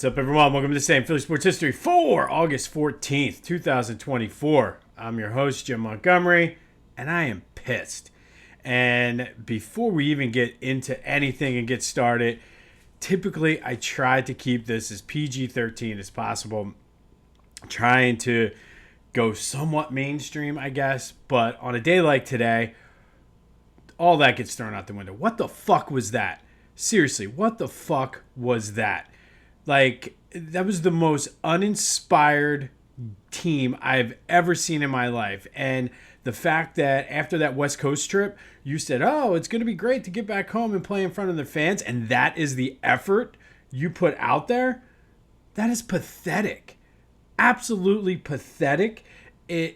up, everyone? Welcome to the same Philly Sports History for August 14th, 2024. I'm your host, Jim Montgomery, and I am pissed. And before we even get into anything and get started, typically I try to keep this as PG-13 as possible. I'm trying to go somewhat mainstream, I guess, but on a day like today, all that gets thrown out the window. What the fuck was that? Seriously, what the fuck was that? Like, that was the most uninspired team I've ever seen in my life. And the fact that after that West Coast trip, you said, oh, it's going to be great to get back home and play in front of the fans. And that is the effort you put out there. That is pathetic. Absolutely pathetic. I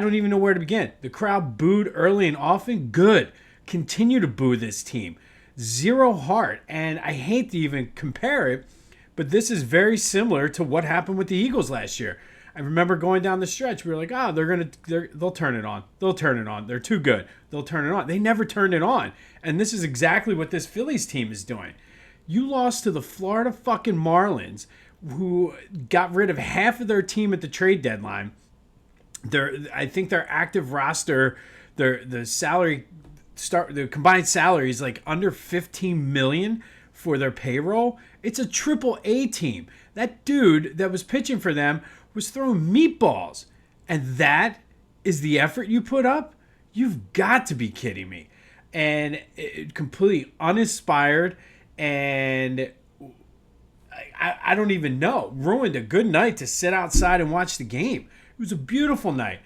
don't even know where to begin. The crowd booed early and often. Good. Continue to boo this team. Zero heart. And I hate to even compare it, but this is very similar to what happened with the Eagles last year. I remember going down the stretch. We were like, they'll turn it on. They'll turn it on. They're too good. They'll turn it on. They never turned it on. And this is exactly what this Phillies team is doing. You lost to the Florida fucking Marlins, who got rid of half of their team at the trade deadline. I think their active roster, the combined salary is like under $15 million for their payroll. It's a triple A team. That dude that was pitching for them was throwing meatballs. And that is the effort you put up? You've got to be kidding me. And completely uninspired, and I don't even know. Ruined a good night to sit outside and watch the game. It was a beautiful night.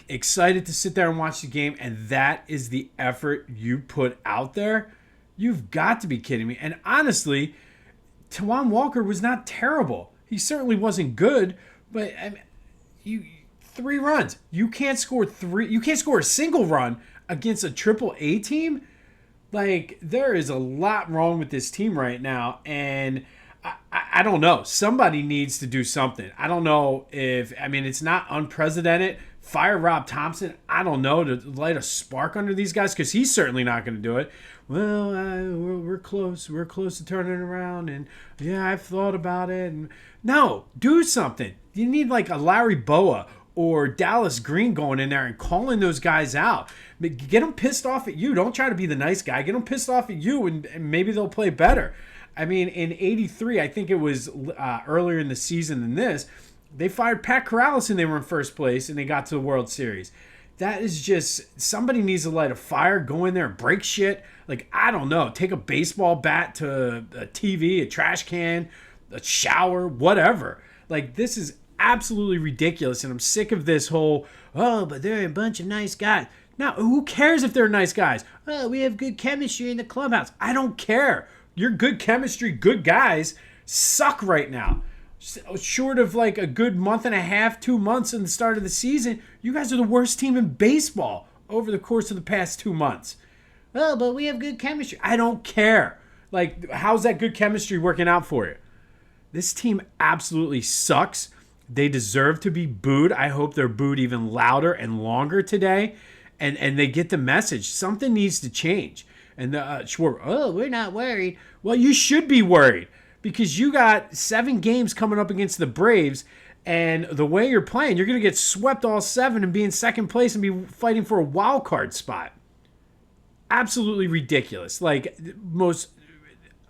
Excited to sit there and watch the game, and that is the effort you put out there? You've got to be kidding me. And honestly, Juan Walker was not terrible. He certainly wasn't good, but I mean, 3 runs. You can't score 3. You can't score a single run against a triple A team. Like, there is a lot wrong with this team right now, and I don't know. Somebody needs to do something. I don't know it's not unprecedented. Fire Rob Thompson, I don't know, to light a spark under these guys, because he's certainly not going to do it. Well, we're close. We're close to turning it around, and yeah, I've thought about it. And no, do something. You need like a Larry Boa or Dallas Green going in there and calling those guys out. Get them pissed off at you. Don't try to be the nice guy. Get them pissed off at you, and maybe they'll play better. I mean, in '83, I think it was earlier in the season than this, they fired Pat Corrales and they were in first place and they got to the World Series. That is just, somebody needs to light a fire, go in there and break shit. Like, I don't know, take a baseball bat to a TV, a trash can, a shower, whatever. Like, this is absolutely ridiculous, and I'm sick of this whole, oh, but they're a bunch of nice guys. Now, who cares if they're nice guys? Oh, we have good chemistry in the clubhouse. I don't care. Your good chemistry, good guys suck right now. Short of like a good month and a half, 2 months in the start of the season, you guys are the worst team in baseball over the course of the past 2 months. Oh, but we have good chemistry. I don't care. Like, how's that good chemistry working out for you? This team absolutely sucks. They deserve to be booed. I hope they're booed even louder and longer today. And they get the message. Something needs to change. And Schwarber, oh, we're not worried. Well, you should be worried, because you got 7 games coming up against the Braves, and the way you're playing, you're going to get swept all 7 and be in second place and be fighting for a wild card spot. Absolutely ridiculous. Like, most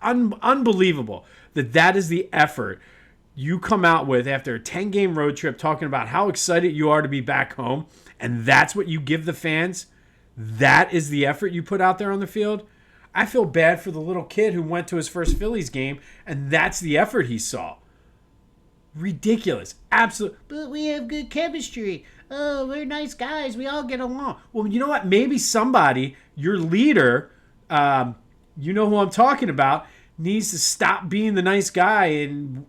unbelievable that is the effort you come out with after a 10-game road trip, talking about how excited you are to be back home, and that's what you give the fans. That is the effort you put out there on the field. I feel bad for the little kid who went to his first Phillies game, and that's the effort he saw. Ridiculous. Absolute. But we have good chemistry. Oh, we're nice guys. We all get along. Well, you know what? Maybe somebody, your leader, you know who I'm talking about, needs to stop being the nice guy and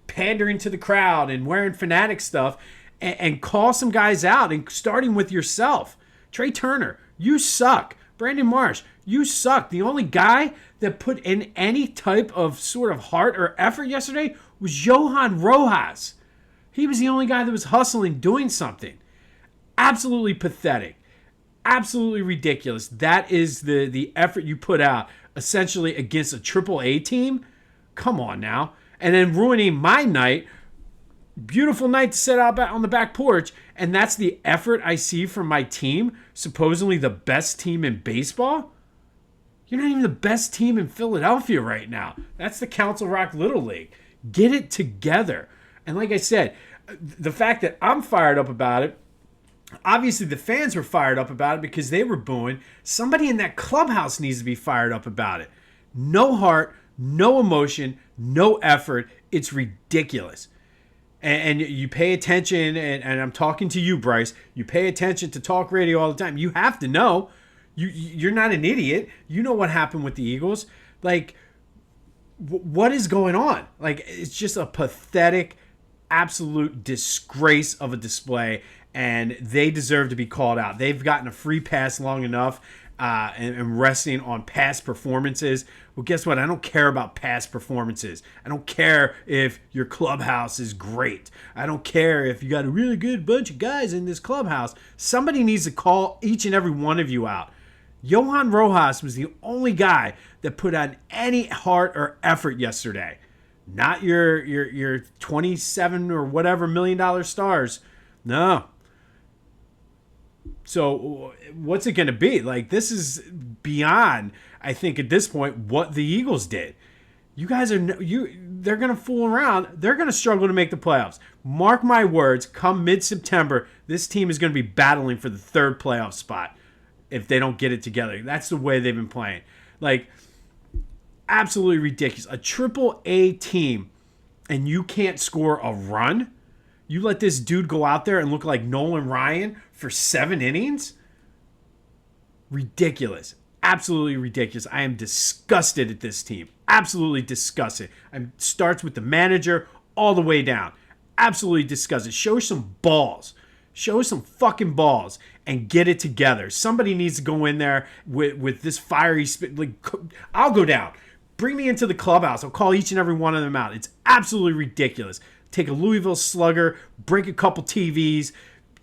pandering to the crowd and wearing fanatic stuff, and call some guys out, and starting with yourself. Trey Turner, you suck. Brandon Marsh, you suck. The only guy that put in any type of sort of heart or effort yesterday was Johan Rojas. He was the only guy that was hustling, doing something. Absolutely pathetic. Absolutely ridiculous. That is the effort you put out, essentially against a triple A team. Come on now. and then ruining my night. Beautiful night to sit out on the back porch, and that's the effort I see from my team, supposedly the best team in baseball. You're not even the best team in Philadelphia right now. That's the Council Rock Little League. Get it together. And like I said, the fact that I'm fired up about it, obviously the fans were fired up about it because they were booing. Somebody in that clubhouse needs to be fired up about it. No heart, no emotion, no effort. It's ridiculous. And you pay attention, and I'm talking to you, Bryce. You pay attention to talk radio all the time. You have to know. You're not an idiot. You know what happened with the Eagles. Like, what is going on? Like, it's just a pathetic, absolute disgrace of a display, and they deserve to be called out. They've gotten a free pass long enough and resting on past performances. Well, guess what? I don't care about past performances. I don't care if your clubhouse is great. I don't care if you got a really good bunch of guys in this clubhouse. Somebody needs to call each and every one of you out. Johan Rojas was the only guy that put on any heart or effort yesterday. Not your 27 or whatever $1 million stars. No. So what's it going to be? Like, this is beyond, I think, at this point, what the Eagles did. You guys they're going to fool around. They're going to struggle to make the playoffs. Mark my words, come mid-September, this team is going to be battling for the third playoff spot if they don't get it together. That's the way they've been playing. Like, absolutely ridiculous. A triple-A team, and you can't score a run? You let this dude go out there and look like Nolan Ryan for 7 innings? Ridiculous. Absolutely ridiculous. I am disgusted at this team. Absolutely disgusted. It starts with the manager all the way down. Absolutely disgusted. Show some balls. Show some fucking balls and get it together. Somebody needs to go in there with this fiery spit. Like, I'll go down. Bring me into the clubhouse. I'll call each and every one of them out. It's absolutely ridiculous. Take a Louisville Slugger, break a couple TVs.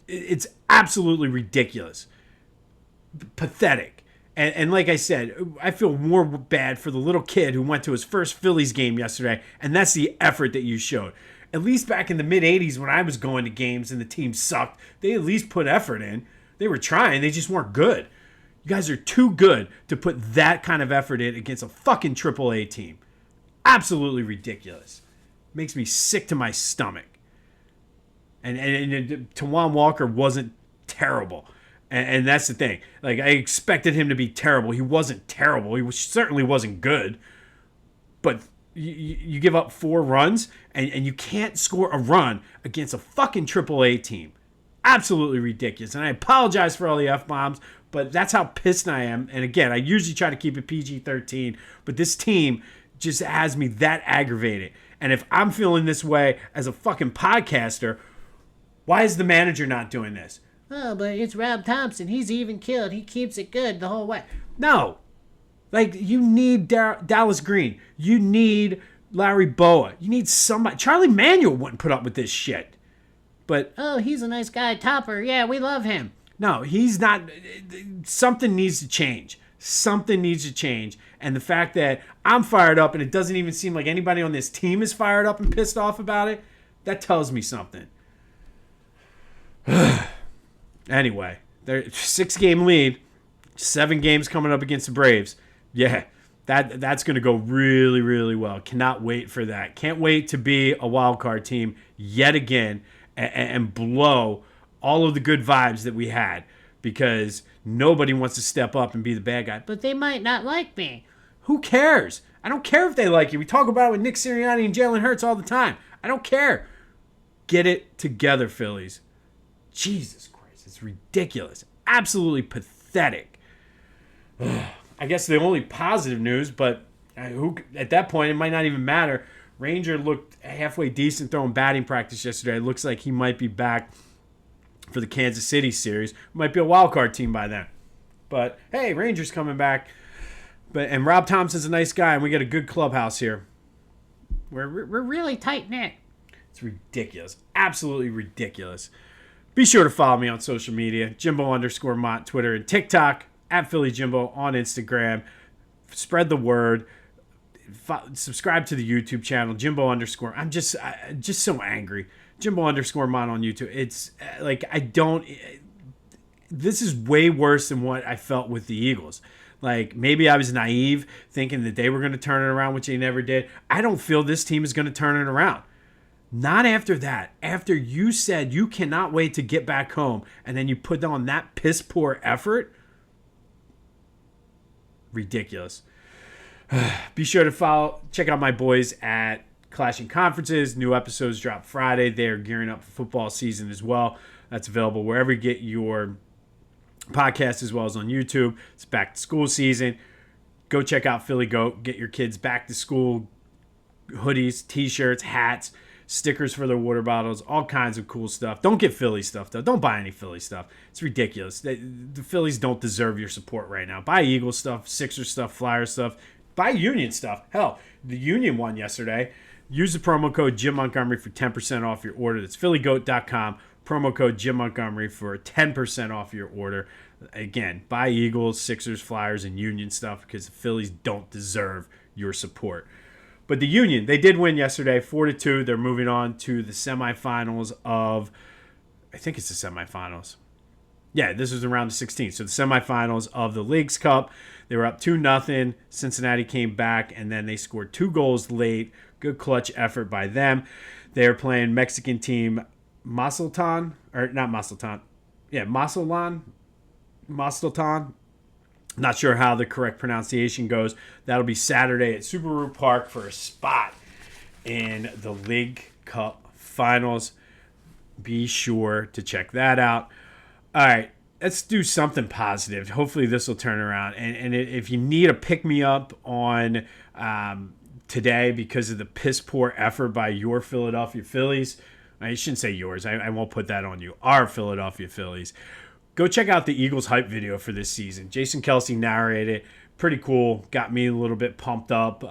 It's absolutely ridiculous. Pathetic. And like I said, I feel more bad for the little kid who went to his first Phillies game yesterday, and that's the effort that you showed. At least back in the mid-'80s when I was going to games and the team sucked, they at least put effort in. They were trying. They just weren't good. You guys are too good to put that kind of effort in against a fucking AAA team. Absolutely ridiculous. Makes me sick to my stomach. And Tawan Walker wasn't terrible. And that's the thing. Like, I expected him to be terrible. He wasn't terrible. He certainly wasn't good. But you give up 4 runs, and you can't score a run against a fucking AAA team. Absolutely ridiculous. And I apologize for all the F-bombs, but that's how pissed I am. And again, I usually try to keep it PG-13, but this team just has me that aggravated. And if I'm feeling this way as a fucking podcaster, why is the manager not doing this? Oh, but it's Rob Thompson. He's even killed. He keeps it good the whole way. No. Like, you need Dallas Green. You need Larry Boa. You need somebody. Charlie Manuel wouldn't put up with this shit. But, oh, he's a nice guy. Topper. Yeah, we love him. No, he's not. Something needs to change. Something needs to change. And the fact that I'm fired up and it doesn't even seem like anybody on this team is fired up and pissed off about it, that tells me something. Anyway, they're 6-game lead, 7 games coming up against the Braves. Yeah, that's going to go really, really well. Cannot wait for that. Can't wait to be a wild card team yet again and blow all of the good vibes that we had, because nobody wants to step up and be the bad guy. But they might not like me. Who cares? I don't care if they like you. We talk about it with Nick Sirianni and Jalen Hurts all the time. I don't care. Get it together, Phillies. Jesus Christ, it's ridiculous. Absolutely pathetic. I guess the only positive news, but at that point, it might not even matter. Ranger looked halfway decent throwing batting practice yesterday. It looks like he might be back for the Kansas City series. Might be a wild card team by then. But, hey, Rangers coming back. And Rob Thompson's a nice guy, and we got a good clubhouse here. We're really tight-knit. It's ridiculous. Absolutely ridiculous. Be sure to follow me on social media, Jimbo_Mott, Twitter and TikTok, @PhillyJimbo on Instagram. Spread the word. subscribe to the YouTube channel, Jimbo underscore. I'm just so angry. Jimbo underscore Mon on YouTube. It's like this is way worse than what I felt with the Eagles. Like, maybe I was naive thinking that they were going to turn it around, which they never did. I don't feel this team is going to turn it around. Not after that. After you said you cannot wait to get back home, and then you put on that piss poor effort. Ridiculous. Be sure to check out my boys at Clashing Conferences. New episodes drop Friday. They are gearing up for football season as well. That's available wherever you get your podcast, as well as on YouTube. It's back to school season. Go check out Philly Goat. Get your kids back to school hoodies, t-shirts, hats, stickers for their water bottles, all kinds of cool stuff. Don't get Philly stuff, though. Don't buy any Philly stuff. It's ridiculous. The Phillies don't deserve your support right now. Buy Eagles stuff, Sixers stuff, Flyers stuff. Buy Union stuff. Hell, the Union won yesterday. Use the promo code Jim Montgomery for 10% off your order. That's phillygoat.com. Promo code Jim Montgomery for 10% ooff your order. Again, buy Eagles, Sixers, Flyers, and Union stuff because the Phillies don't deserve your support. But the Union, they did win yesterday, 4-2. They're moving on to the semifinals of, I think it's the semifinals. Yeah, this was around the 16th. So the semifinals of the Leagues Cup. They were up 2-0. Cincinnati came back, and then they scored 2 goals late. Good clutch effort by them. They're playing Mexican team Mazatlan. Not sure how the correct pronunciation goes. That'll be Saturday at Subaru Park for a spot in the League Cup Finals. Be sure to check that out. All right, let's do something positive. Hopefully this will turn around. And if you need a pick-me-up on today because of the piss-poor effort by your Philadelphia Phillies, I shouldn't say yours. I won't put that on you. Our Philadelphia Phillies. Go check out the Eagles hype video for this season. Jason Kelce narrated. Pretty cool. Got me a little bit pumped up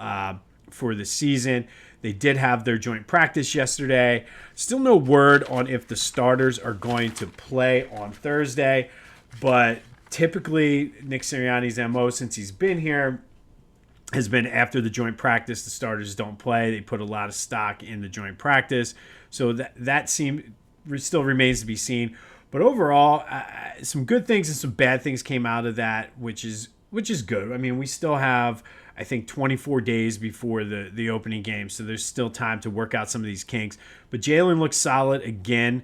for the season. They did have their joint practice yesterday. Still no word on if the starters are going to play on Thursday. But typically, Nick Sirianni's MO since he's been here has been after the joint practice, the starters don't play. They put a lot of stock in the joint practice. So that still remains to be seen. But overall, some good things and some bad things came out of that, which is good. I mean, we still have, I think, 24 days before the opening game, so there's still time to work out some of these kinks. But Jalen looks solid again.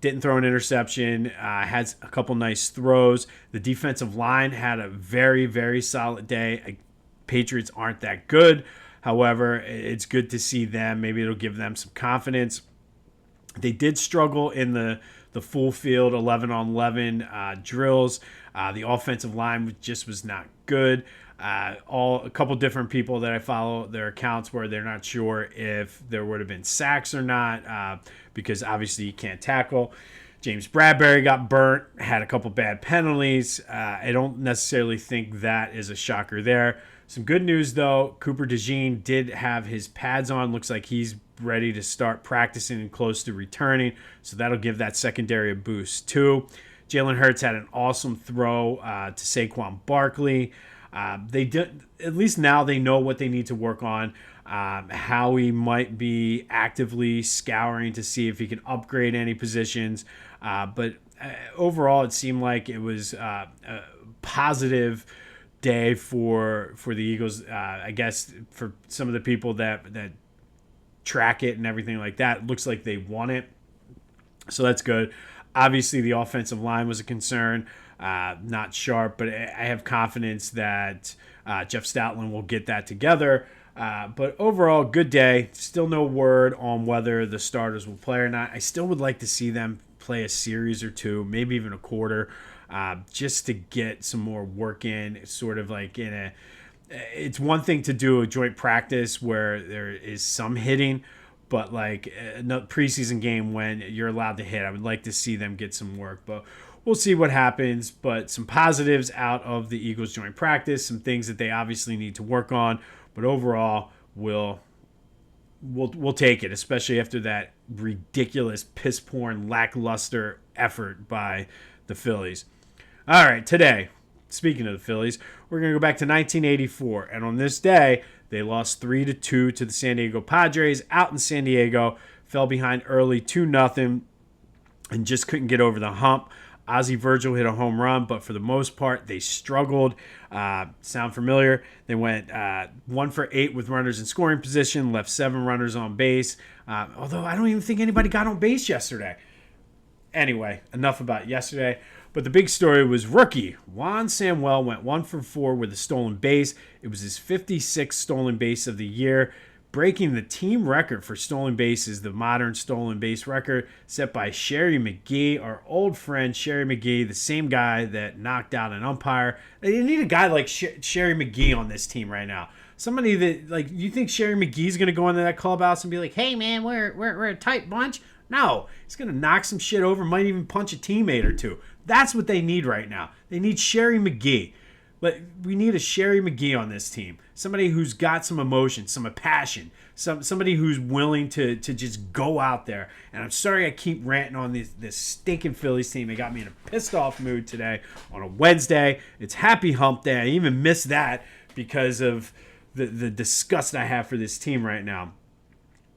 Didn't throw an interception. Had a couple nice throws. The defensive line had a very, very solid day. Patriots aren't that good. However, it's good to see them. Maybe it'll give them some confidence. They did struggle in the full field 11-on-11 drills. The offensive line just was not good. A couple different people that I follow their accounts where they're not sure if there would have been sacks or not because obviously you can't tackle. James Bradbury got burnt, had a couple bad penalties. I don't necessarily think that is a shocker there. Some good news, though. Cooper DeJean did have his pads on. Looks like he's ready to start practicing and close to returning. So that'll give that secondary a boost, too. Jalen Hurts had an awesome throw to Saquon Barkley. They did, at least now they know what they need to work on. Howie might be actively scouring to see if he can upgrade any positions. But overall, it seemed like it was a positive day for the Eagles. I guess for some of the people that track it and everything like that, it looks like they won it. So that's good. Obviously, the offensive line was a concern. Not sharp, but I have confidence that Jeff Stoutland will get that together. But overall, good day. Still no word on whether the starters will play or not. I still would like to see them play a series or two, maybe even a quarter, just to get some more work in, sort of like in a... It's one thing to do a joint practice where there is some hitting, but like a preseason game when you're allowed to hit, I would like to see them get some work. But we'll see what happens. But some positives out of the Eagles joint practice, some things that they obviously need to work on. But overall, we'll take it, especially after that ridiculous, piss-poor, lackluster effort by the Phillies. All right, today, speaking of the Phillies, we're going to go back to 1984. And on this day, they lost 3-2 to the San Diego Padres out in San Diego, fell behind early 2-0, and just couldn't get over the hump. Ozzie Virgil hit a home run, but for the most part, they struggled. Sound familiar? They went 1 for 8 with runners in scoring position, left 7 runners on base. Although I don't even think anybody got on base yesterday. Anyway, enough about yesterday. But the big story was rookie Juan Samuel went 1 for 4 with a stolen base. It was his 56th stolen base of the year, breaking the team record for stolen bases, the modern stolen base record set by Sherry Magee, our old friend Sherry Magee, the same guy that knocked out an umpire. They need a guy like Sherry Magee on this team right now. Somebody that, like, you think Sherry Magee's going to go into that clubhouse and be like, hey, man, we're a tight bunch? No, he's going to knock some shit over, might even punch a teammate or two. That's what they need right now. They need Sherry Magee. But we need a Sherry Magee on this team. Somebody who's got some emotion, some passion, somebody who's willing to just go out there. And I'm sorry I keep ranting on this stinking Phillies team. They got me in a pissed off mood today on a Wednesday. It's Happy Hump Day. I even missed that because of the disgust I have for this team right now.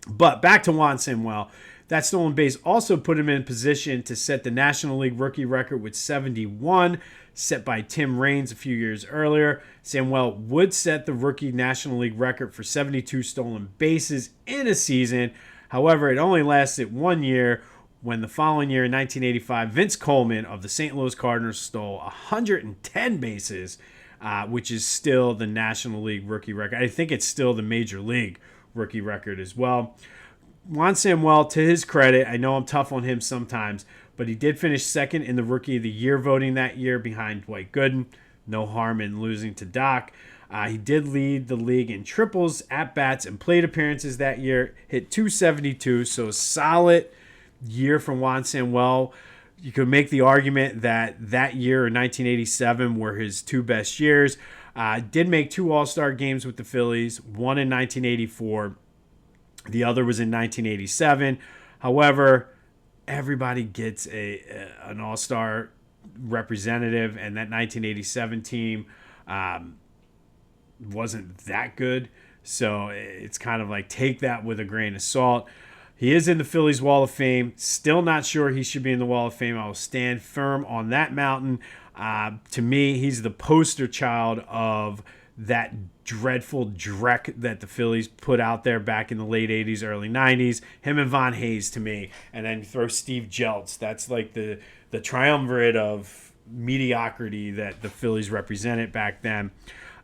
But back to Juan Samuel. That stolen base also put him in position to set the National League rookie record with 71, set by Tim Raines a few years earlier. Samuel would set the rookie National League record for 72 stolen bases in a season. However, it only lasted 1 year when the following year, in 1985, Vince Coleman of the St. Louis Cardinals stole 110 bases, which is still the National League rookie record. I think it's still the Major League rookie record as well. Juan Samuel, to his credit, I know I'm tough on him sometimes, but he did finish second in the Rookie of the Year voting that year behind Dwight Gooden. No harm in losing to Doc. He did lead the league in triples, at-bats, and plate appearances that year. Hit 272, so a solid year from Juan Samuel. You could make the argument that year in 1987 were his 2 best years. Did make 2 All-Star games with the Phillies, one in 1984. The other was in 1987. However, everybody gets an all-star representative, and that 1987 team wasn't that good. So it's kind of like take that with a grain of salt. He is in the Phillies Wall of Fame. Still not sure he should be in the Wall of Fame. I will stand firm on that mountain. To me, he's the poster child of that dreadful dreck that the Phillies put out there back in the late 80s, early 90s. Him and Von Hayes to me. And then throw Steve Jeltz. That's like the triumvirate of mediocrity that the Phillies represented back then.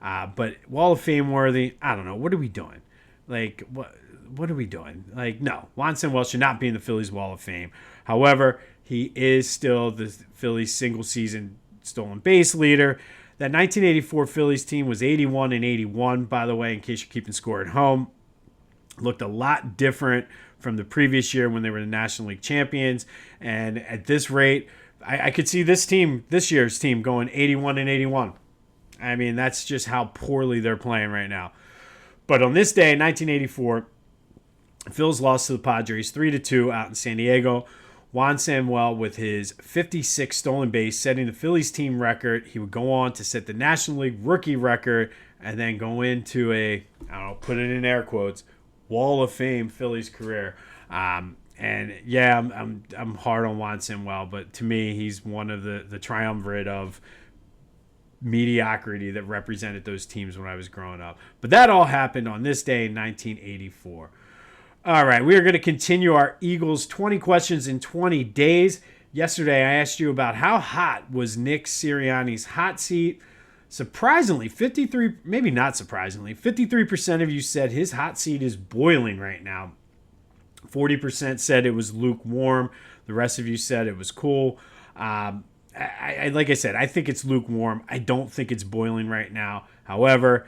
But Wall of Fame worthy, I don't know. What are we doing? Like, what are we doing? Like, no. Juan Samuel should not be in the Phillies Wall of Fame. However, he is still the Phillies single-season stolen base leader. That 1984 Phillies team was 81-81, by the way, in case you're keeping score at home. Looked a lot different from the previous year when they were the National League champions. And at this rate, I could see this year's team, going 81-81. I mean, that's just how poorly they're playing right now. But on this day, 1984, Phil's lost to the Padres 3-2 out in San Diego. Juan Samuel with his 56 stolen base, setting the Phillies team record. He would go on to set the National League rookie record and then go into put it in air quotes, Wall of Fame Phillies career. And yeah, I'm hard on Juan Samuel, but to me, he's one of the triumvirate of mediocrity that represented those teams when I was growing up. But that all happened on this day in 1984. All right, we are going to continue our Eagles 20 questions in 20 days. Yesterday, I asked you about how hot was Nick Sirianni's hot seat. Surprisingly, 53% of you said his hot seat is boiling right now. 40% said it was lukewarm. The rest of you said it was cool. Like I said, I think it's lukewarm. I don't think it's boiling right now. However,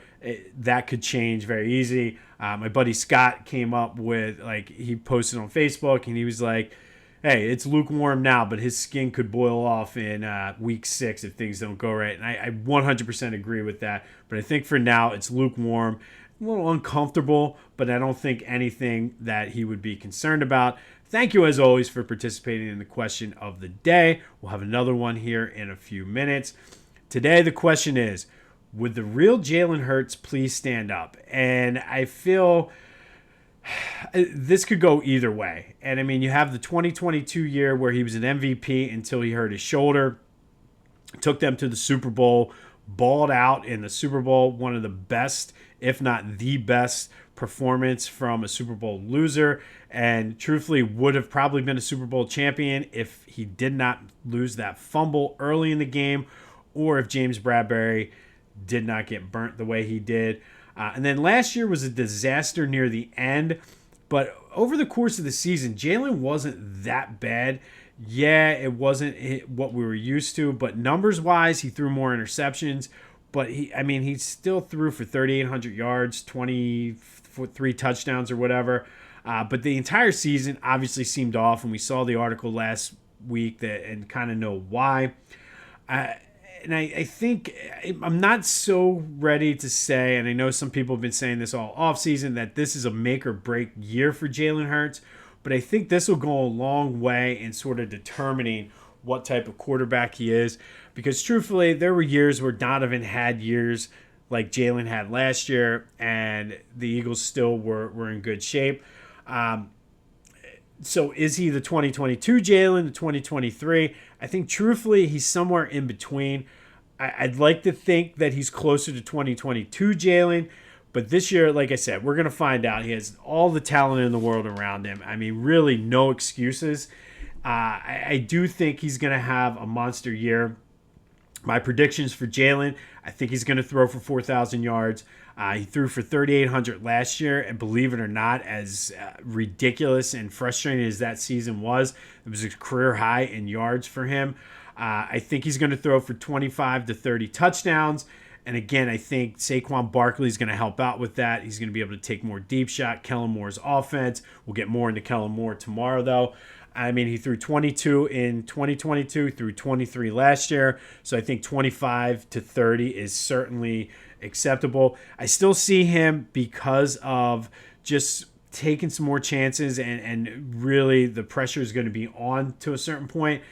that could change very easy. My buddy Scott came up with, he posted on Facebook, and he was like, hey, it's lukewarm now, but his skin could boil off in week 6 if things don't go right. And I 100% agree with that. But I think for now, it's lukewarm. A little uncomfortable, but I don't think anything that he would be concerned about. Thank you, as always, for participating in the question of the day. We'll have another one here in a few minutes. Today, the question is, would the real Jalen Hurts please stand up? And I feel this could go either way. And I mean, you have the 2022 year where he was an MVP until he hurt his shoulder, took them to the Super Bowl, balled out in the Super Bowl, one of the best, if not the best, performance from a Super Bowl loser, and truthfully would have probably been a Super Bowl champion if he did not lose that fumble early in the game, or if James Bradbury did not get burnt the way he did. And then last year was a disaster near the end, but over the course of the season, Jalen wasn't that bad. Yeah, it wasn't what we were used to, but numbers-wise, he threw more interceptions. But he still threw for 3,800 yards, 23 touchdowns or whatever. But the entire season obviously seemed off, and we saw the article last week and kind of know why. And I think I'm not so ready to say, and I know some people have been saying this all offseason, that this is a make or break year for Jalen Hurts. But I think this will go a long way in sort of determining what type of quarterback he is. Because truthfully, there were years where Donovan had years like Jalen had last year, and the Eagles still were in good shape. So is he the 2022 Jalen, the 2023? I think truthfully he's somewhere in between. I'd like to think that he's closer to 2022 Jalen, but this year, like I said, we're going to find out. He has all the talent in the world around him. I mean, really no excuses. I do think he's going to have a monster year. My predictions for Jalen, I think he's going to throw for 4,000 yards. He threw for 3,800 last year, and believe it or not, as ridiculous and frustrating as that season was, it was a career high in yards for him. I think he's going to throw for 25 to 30 touchdowns. And again, I think Saquon Barkley is going to help out with that. He's going to be able to take more deep shot. Kellen Moore's offense. We'll get more into Kellen Moore tomorrow, though. I mean, he threw 22 in 2022, threw 23 last year. So I think 25 to 30 is certainly acceptable. I still see him because of just taking some more chances, and really the pressure is going to be on to a certain point,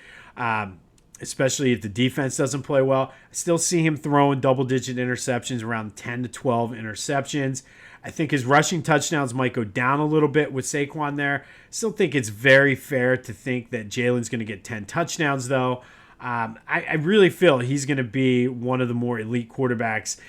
especially if the defense doesn't play well. I still see him throwing double-digit interceptions, around 10 to 12 interceptions. I think his rushing touchdowns might go down a little bit with Saquon there. Still think it's very fair to think that Jalen's going to get 10 touchdowns, though. I really feel he's going to be one of the more elite quarterbacks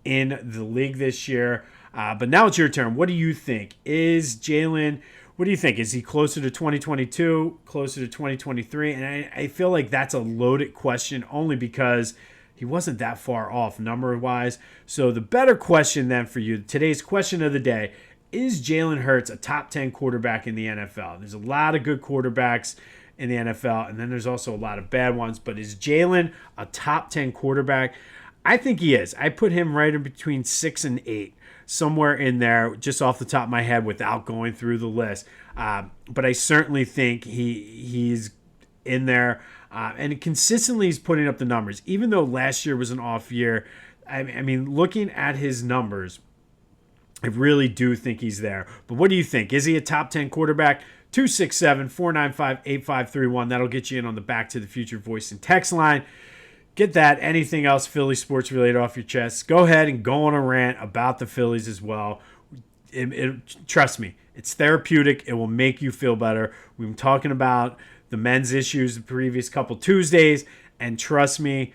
in the league this year. But now it's your turn. What do you think? Is Jalen, what do you think? Is he closer to 2022, closer to 2023? And I feel like that's a loaded question only because he wasn't that far off number-wise. So the better question then for you, today's question of the day, is Jalen Hurts a top 10 quarterback in the NFL? There's a lot of good quarterbacks in the NFL, and then there's also a lot of bad ones. But is Jalen a top 10 quarterback? I think he is. I put him right in between 6 and 8, somewhere in there, just off the top of my head without going through the list. But I certainly think he's in there. And consistently he's putting up the numbers. Even though last year was an off year, I mean, looking at his numbers, I really do think he's there. But what do you think? Is he a top 10 quarterback? 267-495-8531. That'll get you in on the Back to the Future voice and text line. Get that. Anything else Philly sports related off your chest, go ahead and go on a rant about the Phillies as well. Trust me, it's therapeutic. It will make you feel better. We've been talking about the men's issues the previous couple Tuesdays, and trust me,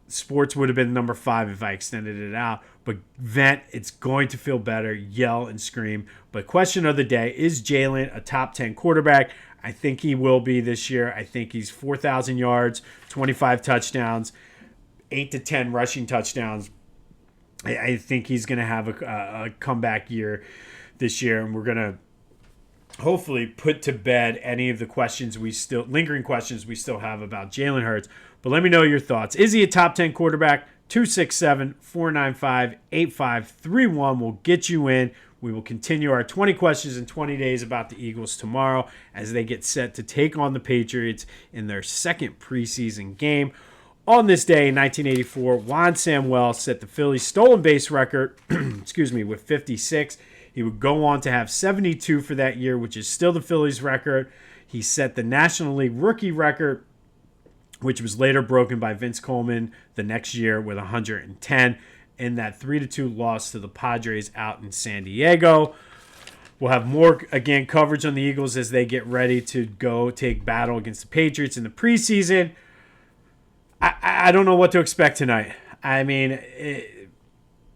sports would have been number 5 if I extended it out. But vent, it's going to feel better. Yell and scream. But question of the day, is Jalen a top 10 quarterback? I think he will be this year. I think he's 4,000 yards, 25 touchdowns, 8 to 10 rushing touchdowns. I think he's going to have a comeback year this year, and we're going to hopefully put to bed any of the lingering questions we still have about Jalen Hurts. But let me know your thoughts. Is he a top 10 quarterback? 267-495-8531 will get you in. We will continue our 20 questions in 20 days about the Eagles tomorrow as they get set to take on the Patriots in their second preseason game. On this day in 1984, Juan Samuel set the Phillies stolen base record with 56. He would go on to have 72 for that year, which is still the Phillies record. He set the National League rookie record which was later broken by Vince Coleman the next year with 110 in that 3-2 loss to the Padres out in San Diego. We'll have more, again, coverage on the Eagles as they get ready to go take battle against the Patriots in the preseason. I don't know what to expect tonight. I mean,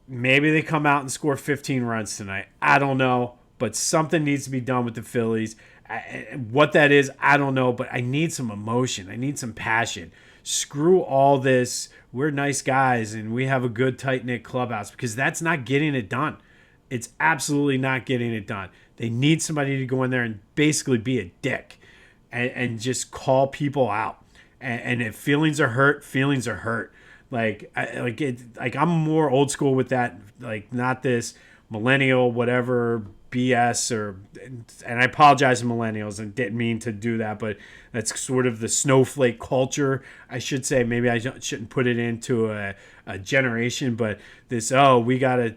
maybe they come out and score 15 runs tonight. I don't know, but something needs to be done with the Phillies. What that is, I don't know, but I need some emotion. I need some passion. Screw all this, we're nice guys and we have a good tight-knit clubhouse, because that's not getting it done. It's absolutely not getting it done. They need somebody to go in there and basically be a dick and just call people out. And if feelings are hurt, feelings are hurt. I'm more old school with that. Like, not this millennial whatever BS and I apologize to millennials and didn't mean to do that, but that's sort of the snowflake culture, I should say. Maybe I shouldn't put it into a generation, but this, we got to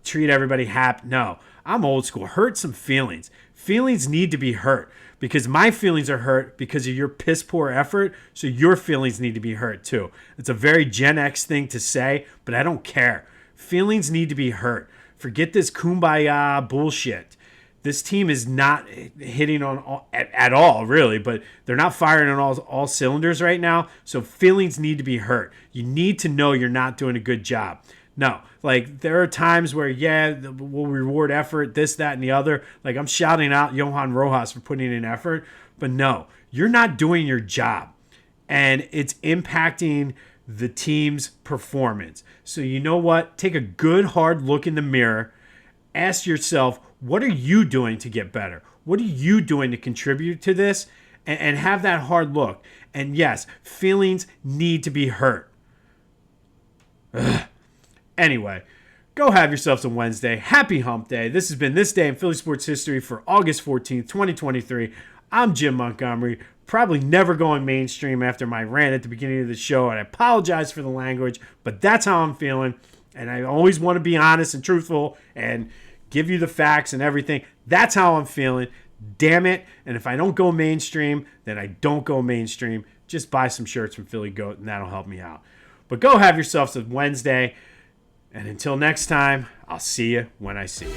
treat everybody happy. No, I'm old school. Hurt some feelings. Feelings need to be hurt, because my feelings are hurt because of your piss poor effort. So your feelings need to be hurt too. It's a very Gen X thing to say, but I don't care. Feelings need to be hurt. Forget this kumbaya bullshit. This team is not hitting on at all, really, but they're not firing on all cylinders right now. So feelings need to be hurt. You need to know you're not doing a good job. No, like, there are times where, we'll reward effort, this, that, and the other. Like, I'm shouting out Johan Rojas for putting in effort, but no, you're not doing your job, and it's impacting the team's performance. So you know what? Take a good, hard look in the mirror. Ask yourself, what are you doing to get better? What are you doing to contribute to this? And have that hard look. And yes, feelings need to be hurt. Ugh. Anyway, go have yourselves a Wednesday. Happy hump day. This has been This Day in Philly Sports History for August 14th, 2023. I'm Jim Montgomery, probably never going mainstream after my rant at the beginning of the show, and I apologize for the language, but that's how I'm feeling, and I always want to be honest and truthful and give you the facts and everything. That's how I'm feeling. Damn it. And if I don't go mainstream, then I don't go mainstream. Just buy some shirts from Philly Goat, and that'll help me out. But go have yourselves a Wednesday. And until next time, I'll see you when I see you.